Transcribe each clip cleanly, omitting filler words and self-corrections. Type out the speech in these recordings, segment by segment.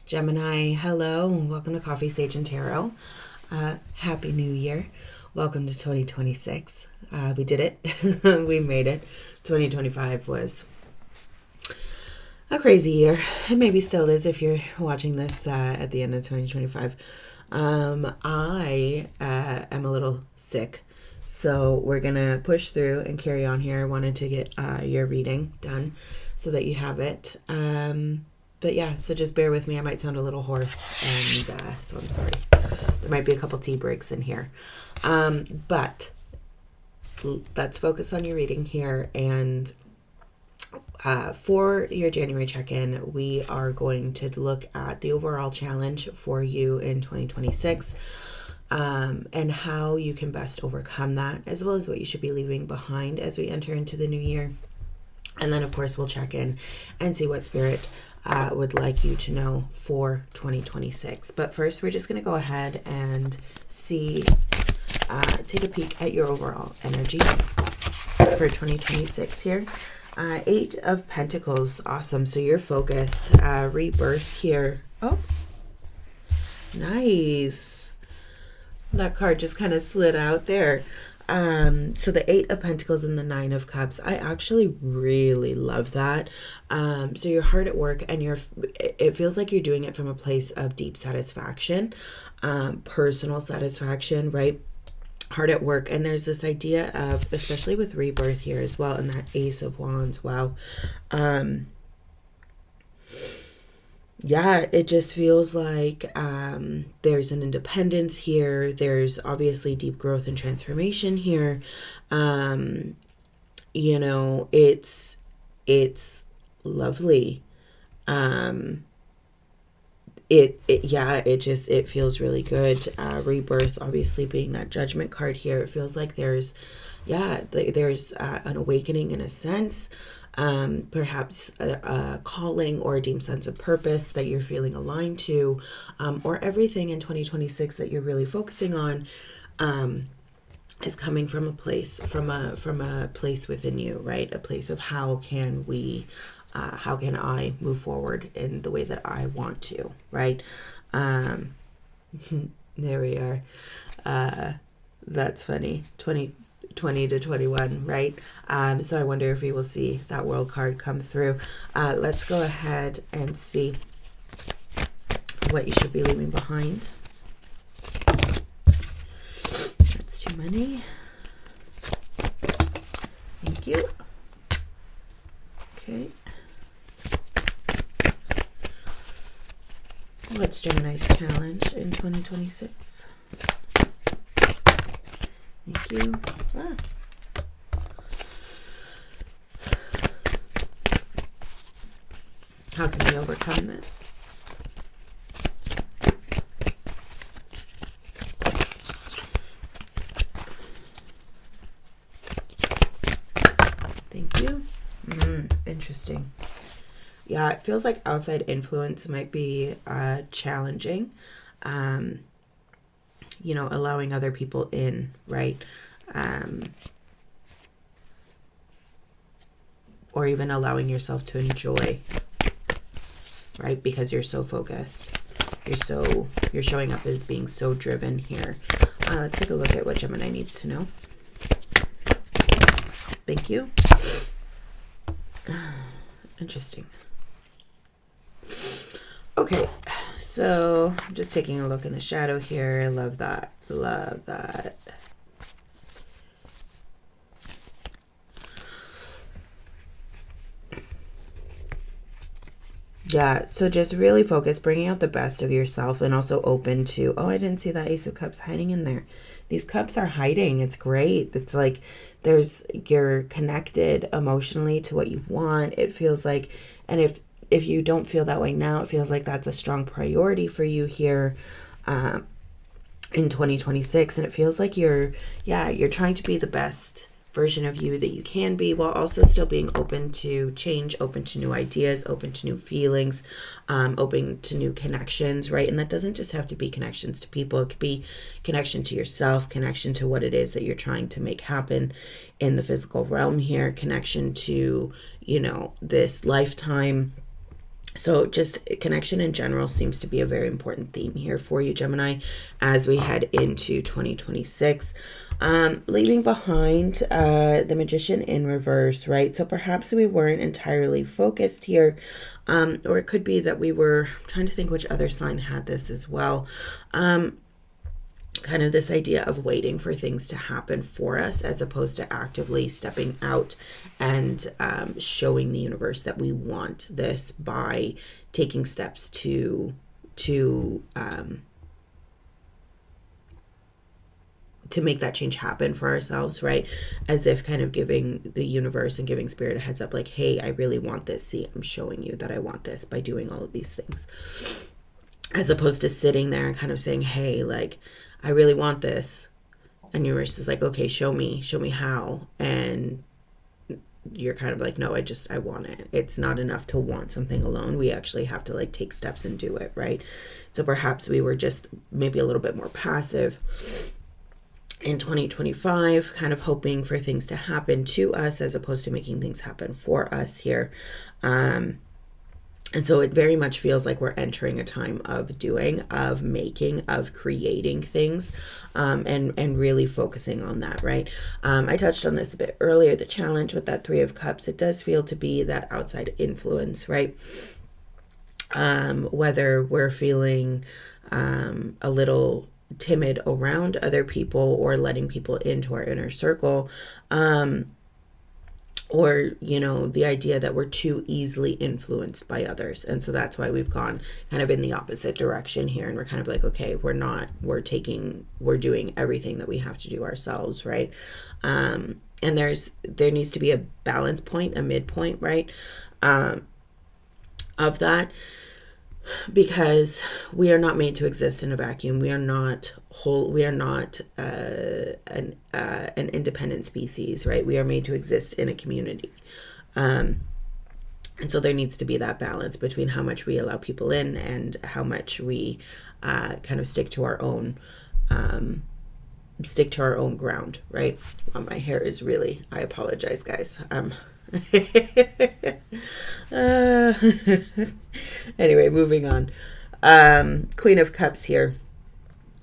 Gemini, hello, welcome to Coffee, Sage, and Tarot. Happy New Year. Welcome to 2026. We did it. We made it. 2025 was a crazy year. It maybe still is if you're watching this at the end of 2025. I am a little sick, so we're going to push through and carry on here. I wanted to get your reading done so that you have it. But yeah, so just bear with me. I might sound a little hoarse, and so I'm sorry. There might be a couple tea breaks in here. But let's focus on your reading here. And for your January check-in, we are going to look at the overall challenge for you in 2026 and how you can best overcome that, as well as what you should be leaving behind as we enter into the new year. And then, of course, we'll check in and see what Spirit would like you to know for 2026. But first, we're just going to go ahead and see, take a peek at your overall energy for 2026 here. 8 of Pentacles. Awesome. So you're focused. Rebirth here. Oh, nice. That card just kind of slid out there. So the 8 of Pentacles and the 9 of Cups, I actually really love that. So you're hard at work and it feels like you're doing it from a place of deep satisfaction, personal satisfaction, right? Hard at work. And there's this idea of, especially with rebirth here as well, and that Ace of Wands. Wow. Yeah, it just feels like there's an independence here. There's obviously deep growth and transformation here. You know, it's lovely. It feels really good. Rebirth, obviously being that Judgment card here, it feels like there's an awakening in a sense. Perhaps a calling or a deep sense of purpose that you're feeling aligned to, or everything in 2026 that you're really focusing on is coming from a place, from a place within you, right? A place of how can I move forward in the way that I want to, right? There we are. That's funny. 20 to 21, right? So I wonder if we will see that World card come through. Let's go ahead and see what you should be leaving behind. That's too many. Thank you. Okay. What's Gemini's challenge in 2026? Thank you. How can we overcome this? Thank you. Interesting. Yeah, it feels like outside influence might be challenging. You know, allowing other people in, right? Or even allowing yourself to enjoy, right? Because you're so focused. You're showing up as being so driven here. Let's take a look at what Gemini needs to know. Thank you. Interesting. Okay. So I'm just taking a look in the shadow here. I love that. Love that. Yeah, so just really focus, bringing out the best of yourself, and also open to, oh, I didn't see that Ace of Cups hiding in there. These cups are hiding. It's great. It's like you're connected emotionally to what you want. It feels like, and if you don't feel that way now, it feels like that's a strong priority for you here in 2026. And it feels like you're trying to be the best version of you that you can be, while also still being open to change, open to new ideas, open to new feelings, open to new connections, right? And that doesn't just have to be connections to people. It could be connection to yourself, connection to what it is that you're trying to make happen in the physical realm here, connection to, you know, this lifetime, So just connection in general seems to be a very important theme here for you, Gemini, as we head into 2026. Leaving behind the Magician in reverse, right? So perhaps we weren't entirely focused here, or it could be that we were I'm trying to think which other sign had this as well. Kind of this idea of waiting for things to happen for us as opposed to actively stepping out and showing the universe that we want this by taking steps to make that change happen for ourselves, right? As if kind of giving the universe and giving spirit a heads up, like, hey, I really want this. See, I'm showing you that I want this by doing all of these things. As opposed to sitting there and kind of saying, hey, like, I really want this. And universe is like, okay, show me how. And you're kind of like, no, I want it. It's not enough to want something alone. We actually have to like take steps and do it, right? So perhaps we were just maybe a little bit more passive in 2025, kind of hoping for things to happen to us as opposed to making things happen for us here. And so it very much feels like we're entering a time of doing, of making, of creating things, and really focusing on that, right? I touched on this a bit earlier. The challenge with that Three of Cups, it does feel to be that outside influence, right? Whether we're feeling a little timid around other people or letting people into our inner circle, or, you know, the idea that we're too easily influenced by others. And so that's why we've gone kind of in the opposite direction here. And we're kind of like, okay, we're doing everything that we have to do ourselves, right? And there needs to be a balance point, a midpoint, right? Of that, because we are not made to exist in a vacuum. We are not whole. We are not an independent species, right? We are made to exist in a community. And so there needs to be that balance between how much we allow people in and how much we kind of stick to our own ground, right? My hair is really, I apologize, guys. Anyway, moving on. Queen of Cups here,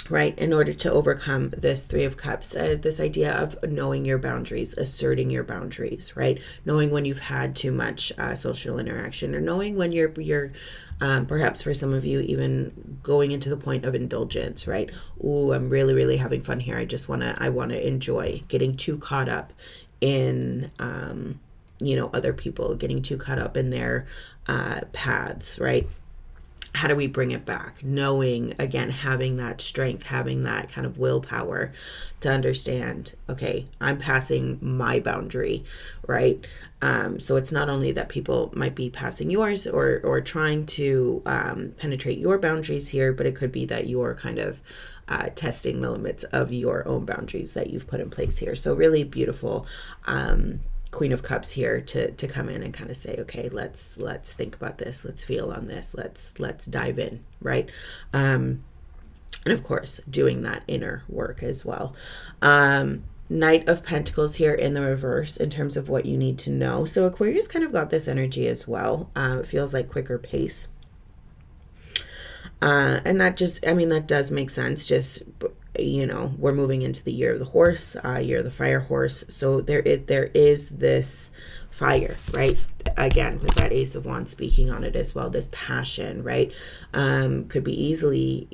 right? In order to overcome this Three of Cups, this idea of knowing your boundaries, asserting your boundaries, right? Knowing when you've had too much social interaction, or knowing when you're perhaps for some of you even going into the point of indulgence, right? Ooh, I'm really, really having fun here. I want to enjoy. Getting too caught up in other people, getting too caught up in their paths, right? How do we bring it back? Knowing, again, having that strength, having that kind of willpower to understand, okay, I'm passing my boundary, right? So it's not only that people might be passing yours or trying to penetrate your boundaries here, but it could be that you're kind of testing the limits of your own boundaries that you've put in place here. So really beautiful Queen of Cups here to come in and kind of say, okay, let's think about this, let's feel on this, let's dive in, right? And of course, doing that inner work as well. Knight of Pentacles here in the reverse in terms of what you need to know. So Aquarius kind of got this energy as well. It feels like quicker pace. And that does make sense. Just, we're moving into the year of the horse, year of the fire horse. So there is this fire, right? Again, with that Ace of Wands speaking on it as well, this passion, right? Could be easily,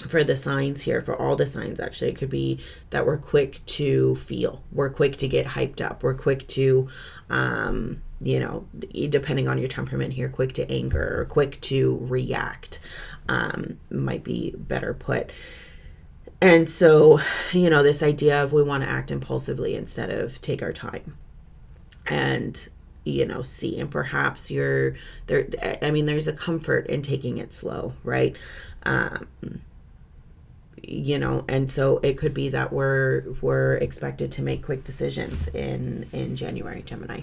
for the signs here, for all the signs actually, it could be that we're quick to feel, we're quick to get hyped up, we're quick to, depending on your temperament here, quick to anger or quick to react, might be better put. And so, this idea of we want to act impulsively instead of take our time and, see, and perhaps you're there. There's a comfort in taking it slow, right? And so it could be that we're expected to make quick decisions in January, Gemini,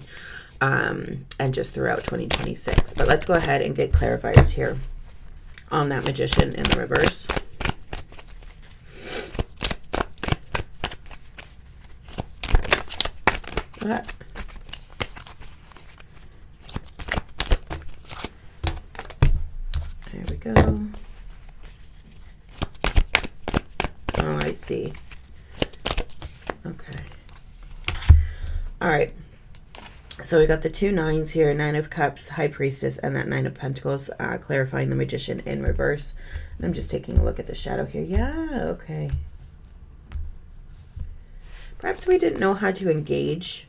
and just throughout 2026. But let's go ahead and get clarifiers here on that Magician in the reverse. go. Oh, I see. Okay. All right. So we got the 2 9s here, 9 of Cups, High Priestess, and that 9 of Pentacles, clarifying the Magician in reverse. And I'm just taking a look at the shadow here. Yeah, okay. Perhaps we didn't know how to engage.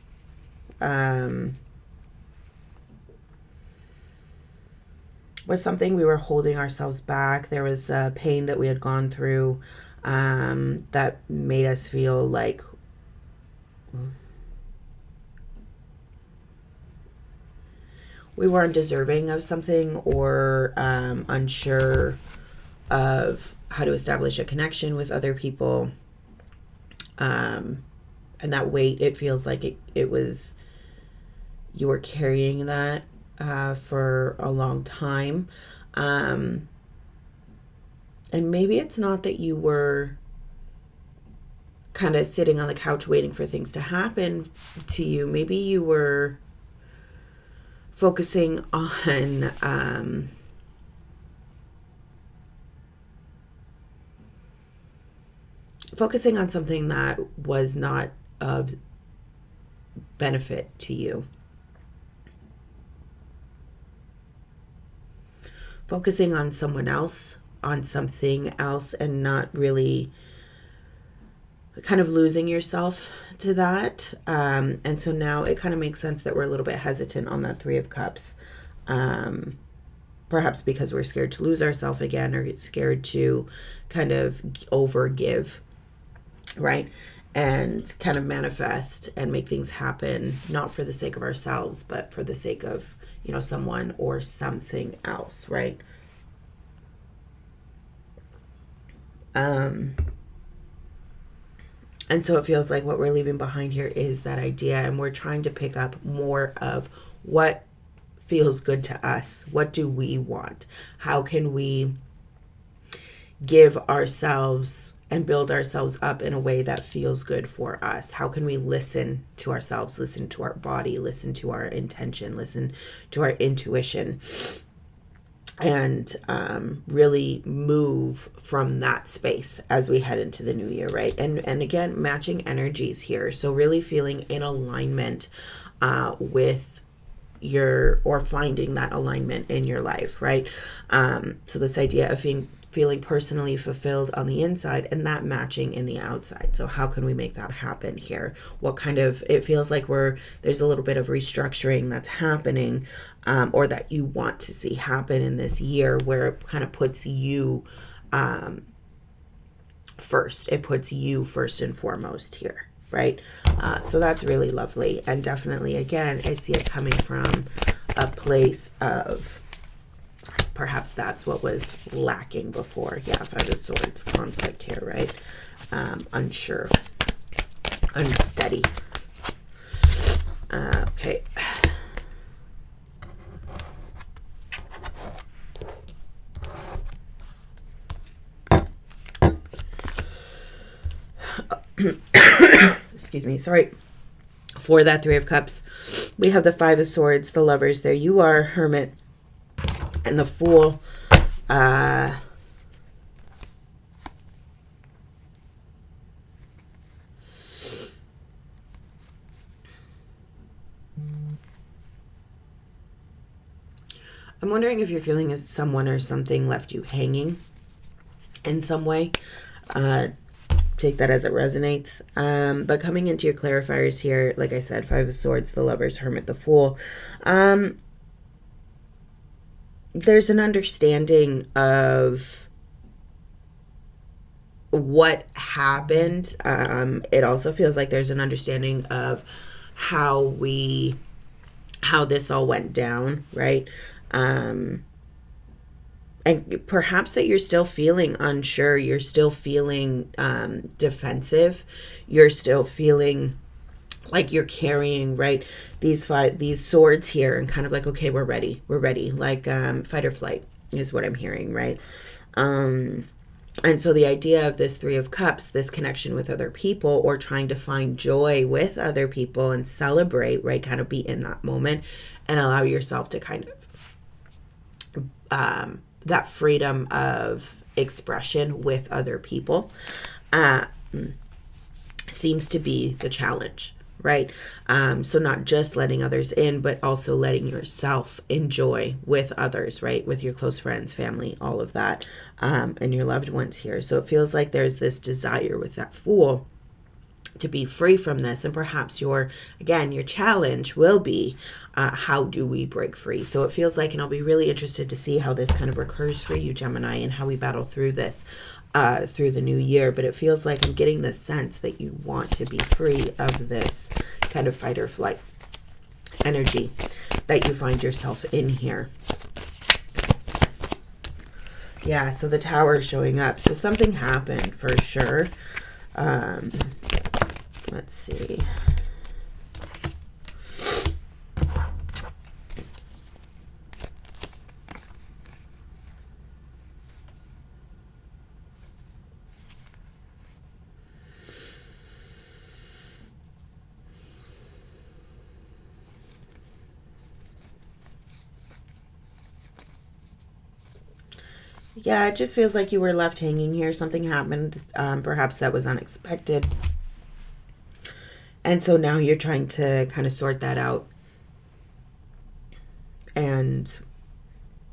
Was something we were holding ourselves back. There was pain that we had gone through that made us feel like we weren't deserving of something, or unsure of how to establish a connection with other people. And that weight, it feels like it was, you were carrying that for a long time. And maybe it's not that you were kind of sitting on the couch waiting for things to happen to you. Maybe you were focusing on something that was not of benefit to you. Focusing on someone else, on something else, and not really kind of losing yourself to that. And so now it kind of makes sense that we're a little bit hesitant on that 3 of Cups. Perhaps because we're scared to lose ourselves again, or scared to kind of overgive, right? And kind of manifest and make things happen, not for the sake of ourselves, but for the sake of, someone or something else, right? And so it feels like what we're leaving behind here is that idea, and we're trying to pick up more of what feels good to us. What do we want? How can we give ourselves and build ourselves up in a way that feels good for us? How can we listen to ourselves, listen to our body, listen to our intention, listen to our intuition, and really move from that space as we head into the new year, right? And again, matching energies here. So really feeling in alignment with or finding that alignment in your life, right? So this idea of feeling personally fulfilled on the inside and that matching in the outside. So how can we make that happen here? It feels like there's a little bit of restructuring that's happening, or that you want to see happen in this year, where it kind of puts you first. It puts you first and foremost here, right? So that's really lovely. And definitely, again, I see it coming from a place of perhaps that's what was lacking before. Yeah, 5 of Swords, conflict here, right? Unsure, unsteady. Okay. Excuse me, sorry. For that 3 of Cups, we have the 5 of Swords, the Lovers. There you are, Hermit, and the Fool. I'm wondering if you're feeling as someone or something left you hanging in some way. Take that as it resonates. But coming into your clarifiers here, like I said, 5 of Swords, the Lovers, Hermit, the Fool. There's an understanding of what happened. It also feels like there's an understanding of how this all went down, right? And perhaps that you're still feeling unsure, you're still feeling defensive, you're still feeling like you're carrying, right, these swords here, and kind of like, okay, we're ready, like fight or flight is what I'm hearing, right? And so the idea of this 3 of Cups, this connection with other people, or trying to find joy with other people and celebrate, right, kind of be in that moment and allow yourself to kind of that freedom of expression with other people seems to be the challenge, right? So not just letting others in, but also letting yourself enjoy with others, right? With your close friends, family, all of that, and your loved ones here. So it feels like there's this desire with that Fool to be free from this. And perhaps your challenge will be, how do we break free? So it feels like, and I'll be really interested to see how this kind of recurs for you, Gemini, and how we battle through this through the new year. But it feels like I'm getting this sense that you want to be free of this kind of fight or flight energy that you find yourself in here. Yeah, so the Tower is showing up. So something happened for sure. Let's see. Yeah, it just feels like you were left hanging here. Something happened. Perhaps that was unexpected. And so now you're trying to kind of sort that out and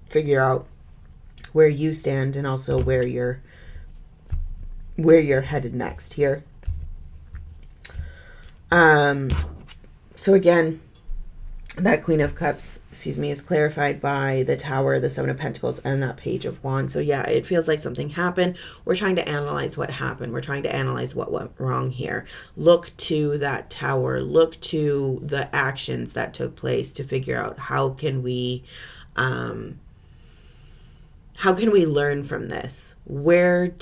figure out where you stand and also where you're headed next here. So again, that Queen of Cups, is clarified by the Tower, the Seven of Pentacles, and that Page of Wands. So yeah, it feels like something happened. We're trying to analyze what happened. We're trying to analyze what went wrong here. Look to that Tower. Look to the actions that took place to figure out how can we learn from this? What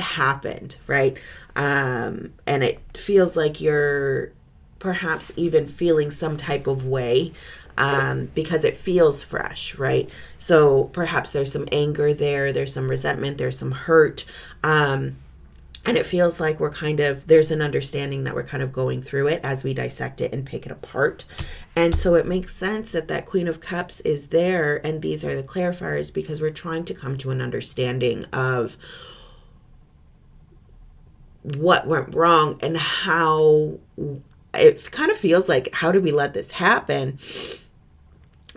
happened, right? And it feels like you're perhaps even feeling some type of way because it feels fresh, right? So perhaps there's some anger there's some resentment, there's some hurt, and it feels like there's an understanding that we're kind of going through it as we dissect it and pick it apart. And so it makes sense that Queen of Cups is there, and these are the clarifiers, because we're trying to come to an understanding of what went wrong and how it kind of feels like, how do we let this happen?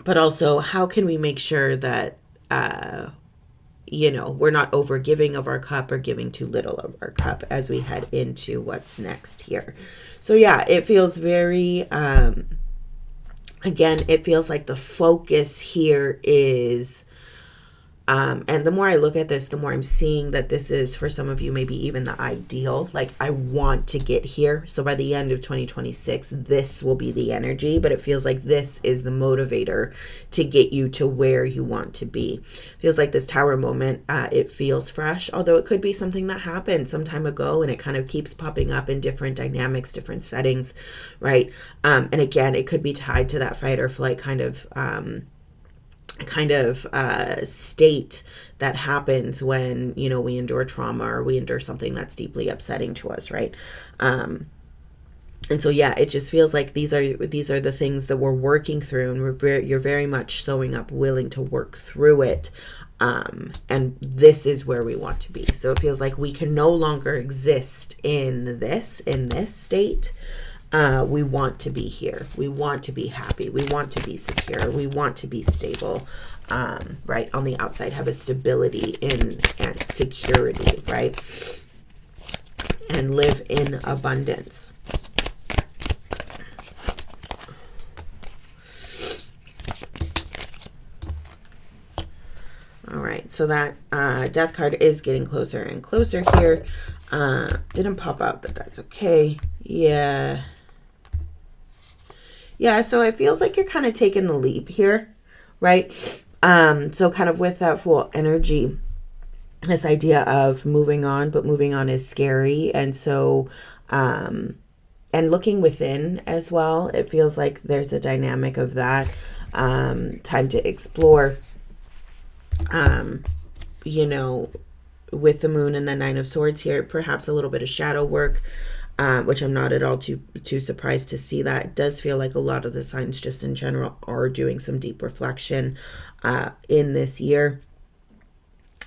But also, how can we make sure that, we're not over giving of our cup or giving too little of our cup as we head into what's next here. So yeah, it feels very, again, it feels like the focus here is, and the more I look at this, the more I'm seeing that this is, for some of you, maybe even the ideal. Like, I want to get here. So by the end of 2026, this will be the energy, but it feels like this is the motivator to get you to where you want to be. Feels like this Tower moment, it feels fresh, although it could be something that happened some time ago and it kind of keeps popping up in different dynamics, different settings, right? And again, it could be tied to that fight or flight kind of state that happens when, we endure trauma or we endure something that's deeply upsetting to us, right? And so, yeah, it just feels like these are the things that we're working through, and you're very much showing up willing to work through it. And this is where we want to be. So it feels like we can no longer exist in this state. We want to be here. We want to be happy. We want to be secure. We want to be stable, right? On the outside, have a stability and security, right? And live in abundance. All right, so that Death card is getting closer and closer here. Didn't pop up, but that's okay. Yeah, so it feels like you're kind of taking the leap here, right? So kind of with that Fool energy, this idea of moving on, but moving on is scary. And so, and looking within as well, it feels like there's a dynamic of that, time to explore, with the Moon and the Nine of Swords here, perhaps a little bit of shadow work, which I'm not at all too surprised to see that. It does feel like a lot of the signs just in general are doing some deep reflection in this year.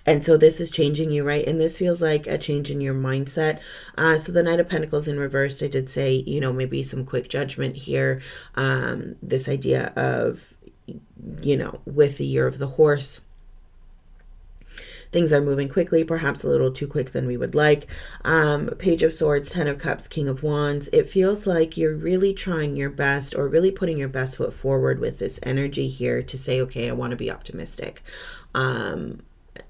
And so this is changing you, right? And this feels like a change in your mindset. So the Knight of Pentacles in reverse, I did say, maybe some quick judgment here. This idea of, with the year of the horse, things are moving quickly, perhaps a little too quick than we would like. Page of Swords, 10 of Cups, King of Wands. It feels like you're really trying your best, or really putting your best foot forward with this energy here to say, okay, I want to be optimistic.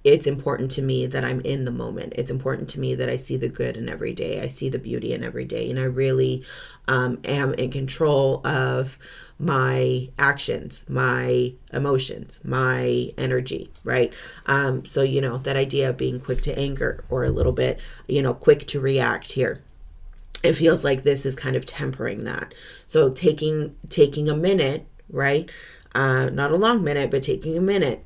It's important to me that I'm in the moment. It's important to me that I see the good in every day. I see the beauty in every day. And I really am in control of my actions, my emotions, my energy, right? So, that idea of being quick to anger, or a little bit, quick to react here. It feels like this is kind of tempering that. So taking a minute, right? Not a long minute, but taking a minute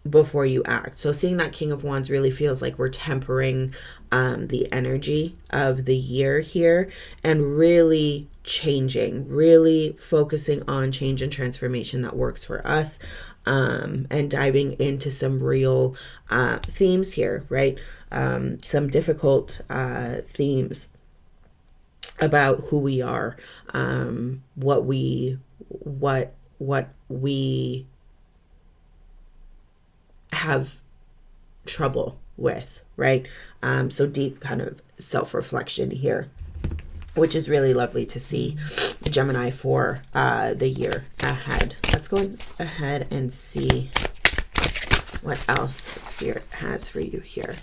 before you act. So seeing that King of Wands really feels like we're tempering the energy of the year here, and really changing, really focusing on change and transformation that works for us, and diving into some real themes here, right? Some difficult themes about who we are, what we have trouble with, right? So deep kind of self-reflection here, which is really lovely to see, Gemini, for the year ahead. Let's go ahead and see what else Spirit has for you here.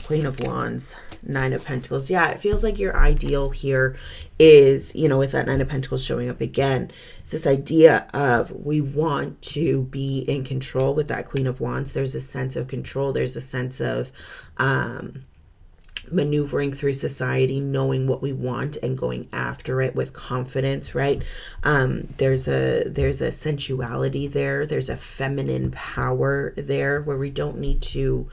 Queen of Wands, Nine of Pentacles. Yeah, it feels like your ideal here is, with that Nine of Pentacles showing up again, it's this idea of we want to be in control with that Queen of Wands. There's a sense of control. There's a sense of maneuvering through society, knowing what we want and going after it with confidence, right? There's a sensuality there. There's a feminine power there where we don't need to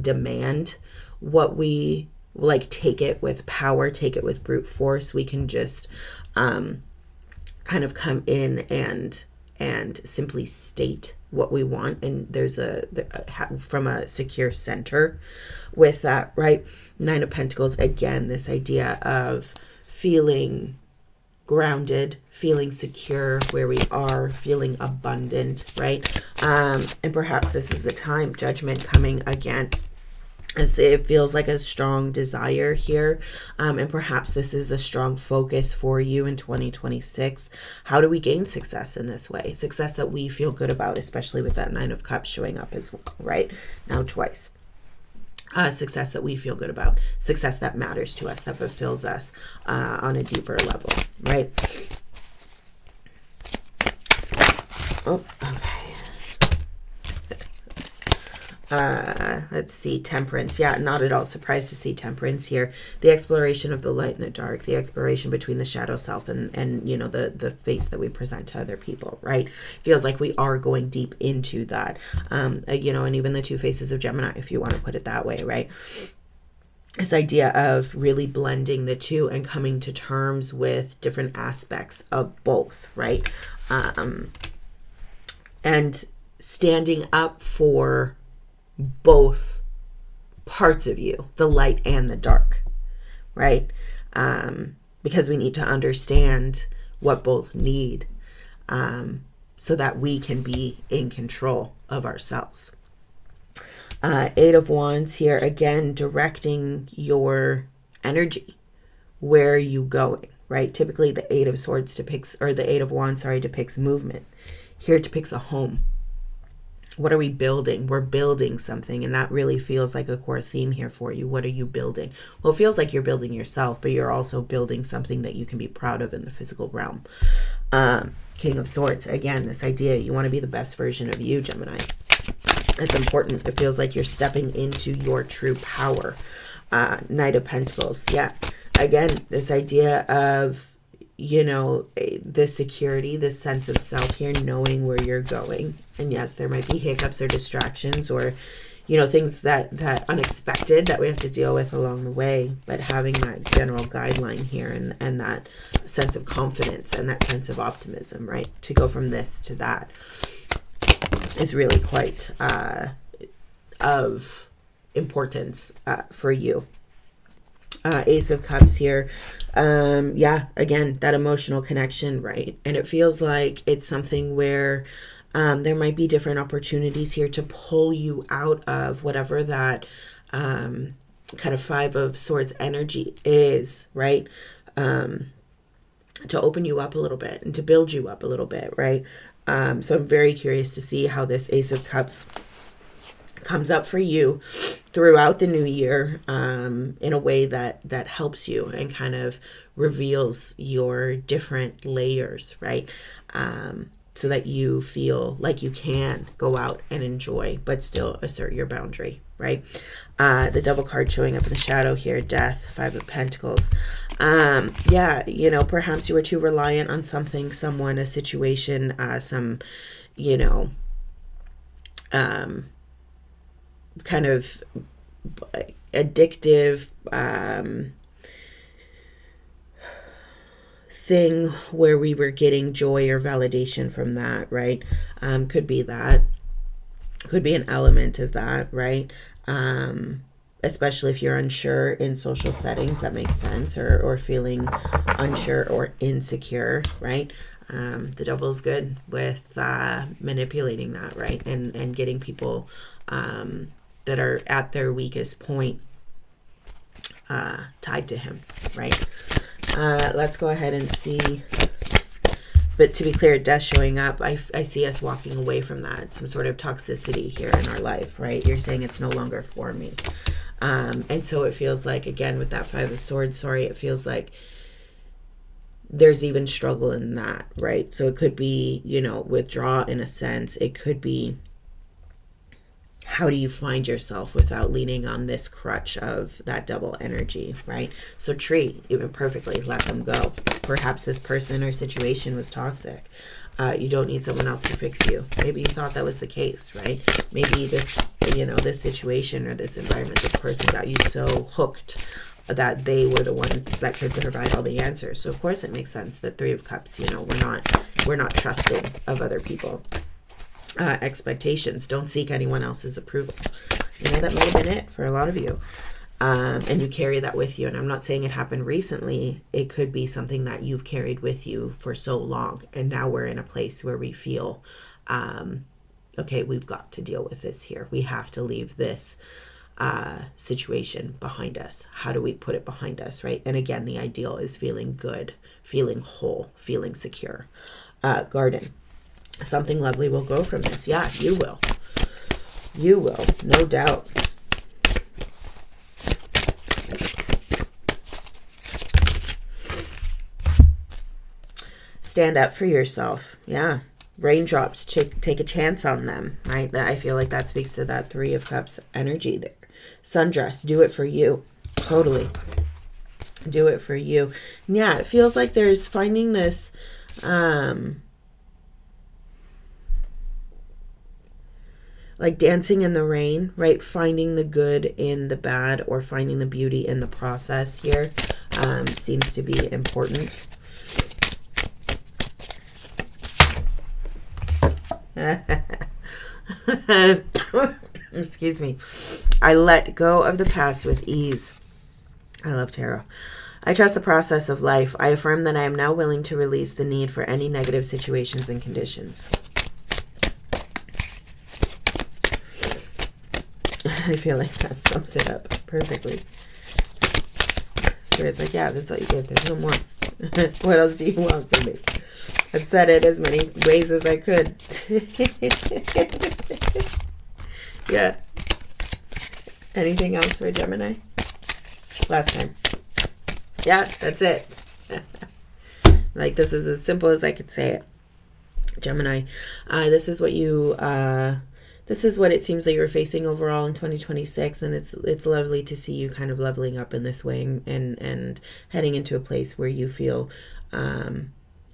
demand what we like, take it with power, take it with brute force. We can just kind of come in and simply state what we want, and there's from a secure center with that, right? Nine of Pentacles, again, this idea of feeling grounded, feeling secure where we are, feeling abundant, right? And perhaps this is the time, Judgment coming again. As it feels like a strong desire here, and perhaps this is a strong focus for you in 2026. How do we gain success in this way? Success that we feel good about, especially with that Nine of Cups showing up as well, right? Now twice. Success that we feel good about. Success that matters to us, that fulfills us on a deeper level, right? Oh, okay. Let's see, Temperance. Yeah, not at all surprised to see Temperance here. The exploration of the light and the dark, the exploration between the shadow self and the face that we present to other people, right? Feels like we are going deep into that. And even the two faces of Gemini, if you want to put it that way, right? This idea of really blending the two and coming to terms with different aspects of both, right? And standing up for both parts of you, the light and the dark, right? Because we need to understand what both need, so that we can be in control of ourselves. Eight of Wands here, again, directing your energy. Where are you going, right? Typically the Eight of Swords depicts, or the Eight of Wands, depicts movement. Here it depicts a home. What are we building? We're building something, and that really feels like a core theme here for you. What are you building? Well, it feels like you're building yourself, but you're also building something that you can be proud of in the physical realm. King of Swords, again, this idea, you want to be the best version of you, Gemini. It's important. It feels like you're stepping into your true power. Knight of Pentacles, yeah. Again, this idea of, this security, this sense of self here, knowing where you're going. And yes, there might be hiccups or distractions, or, things that unexpected that we have to deal with along the way, but having that general guideline here and that sense of confidence and that sense of optimism, right? To go from this to that is really quite of importance for you. Ace of Cups here. Again, that emotional connection, right? And it feels like it's something where there might be different opportunities here to pull you out of whatever that kind of Five of Swords energy is, right? To open you up a little bit and to build you up a little bit, right? So I'm very curious to see how this Ace of Cups comes up for you throughout the new year, in a way that helps you and kind of reveals your different layers, right? So that you feel like you can go out and enjoy, but still assert your boundary, right? The Devil card showing up in the shadow here, Death, Five of Pentacles. Perhaps you were too reliant on something, someone, a situation, some, kind of addictive thing where we were getting joy or validation from that, right? Could be that. Could be an element of that, right? Especially if you're unsure in social settings, that makes sense, or feeling unsure or insecure, right? The Devil's good with manipulating that, right? And getting people that are at their weakest point tied to him, right? Let's go ahead and see. But to be clear, Death showing up, I see us walking away from that, some sort of toxicity here in our life, right? You're saying it's no longer for me. And so it feels like, again, with that Five of Swords, it feels like there's even struggle in that, right? So it could be, withdraw in a sense. It could be, how do you find yourself without leaning on this crutch of that double energy, right? So Tree, even perfectly, let them go. Perhaps this person or situation was toxic. You don't need someone else to fix you. Maybe you thought that was the case, right? Maybe this, this situation or this environment, this person got you so hooked that they were the ones that could provide all the answers. So of course it makes sense that Three of Cups, we're not trusting of other people. Expectations. Don't seek anyone else's approval. That might have been it for a lot of you. And you carry that with you. And I'm not saying it happened recently. It could be something that you've carried with you for so long. And now we're in a place where we feel, okay, we've got to deal with this here. We have to leave this situation behind us. How do we put it behind us, right? And again, the ideal is feeling good, feeling whole, feeling secure. Garden. Something lovely will grow from this. Yeah, you will. You will, no doubt. Stand up for yourself. Yeah. Raindrops, take a chance on them, right? I feel like that speaks to that Three of Cups energy there. Sundress, do it for you. Totally. Do it for you. Yeah, it feels like there's finding this... like dancing in the rain, right? Finding the good in the bad or finding the beauty in the process here seems to be important. Excuse me. I let go of the past with ease. I love tarot. I trust the process of life. I affirm that I am now willing to release the need for any negative situations and conditions. I feel like that sums it up perfectly. Spirit's like, yeah, that's all you get. There's no more. What else do you want from me? I've said it as many ways as I could. Yeah. Anything else for Gemini? Last time. Yeah, that's it. Like, this is as simple as I could say it. Gemini, this is what you... this is what it seems like you're facing overall in 2026, and it's lovely to see you kind of leveling up in this way and heading into a place where you feel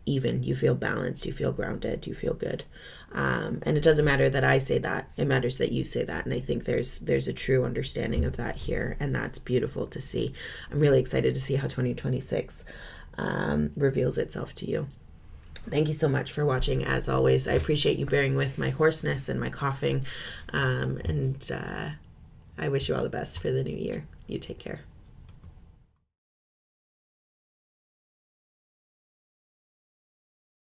even, you feel balanced, you feel grounded, you feel good. And it doesn't matter that I say that, it matters that you say that. And I think there's a true understanding of that here, and that's beautiful to see. I'm really excited to see how 2026 reveals itself to you. Thank you so much for watching. As always, I appreciate you bearing with my hoarseness and my coughing, and I wish you all the best for the new year. You take care.